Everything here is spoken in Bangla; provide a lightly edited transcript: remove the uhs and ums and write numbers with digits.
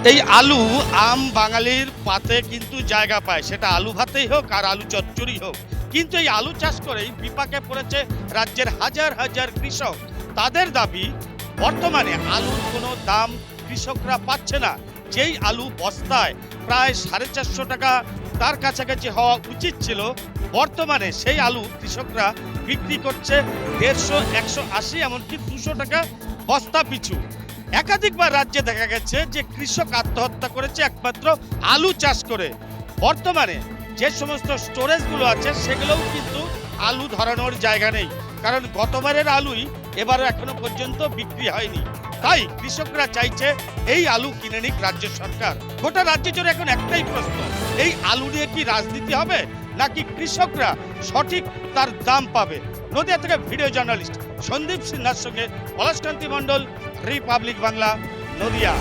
এই আলু আম বাঙালির পাতে কিন্তু জায়গা পায়, সেটা আলু ভাতেই হোক আর আলু চচ্চড়ি হোক। কিন্তু এই আলু চাষ করেই বিপাকে পড়েছে রাজ্যের হাজার হাজার কৃষক। তাদের দাবি, বর্তমানে আলুর কোনো দাম কৃষকরা পাচ্ছে না। যেই আলু বস্তায় প্রায় 450 টাকা তার কাছাকাছি হওয়া উচিত ছিল, বর্তমানে সেই আলু কৃষকরা বিক্রি করছে 150, 180, এমনকি 200 টাকা বস্তা পিছু। একাধিকবার রাজ্যে দেখা গেছে যে কৃষক আত্মহত্যা করেছে একমাত্র আলু চাষ করে। বর্তমানে যে সমস্ত স্টোরেজগুলো আছে সেগুলোও কিন্তু আলু ধরানোর জায়গা নেই, কারণ গতবারের আলুই এবারও এখনো পর্যন্ত বিক্রি হয়নি। তাই কৃষকরা চাইছে এই আলু কিনে নিক রাজ্য সরকার। গোটা রাজ্য জুড়ে এখন একটাই প্রশ্ন, এই আলু নিয়ে কি রাজনীতি হবে নাকি কৃষকরা সঠিক তার দাম পাবে? নদিয়া থেকে ভিডিও জার্নালিস্ট সন্দীপ সিনহার সঙ্গে পলাশকান্তি মণ্ডল, রিপাবলিক বাংলা, নদিয়া।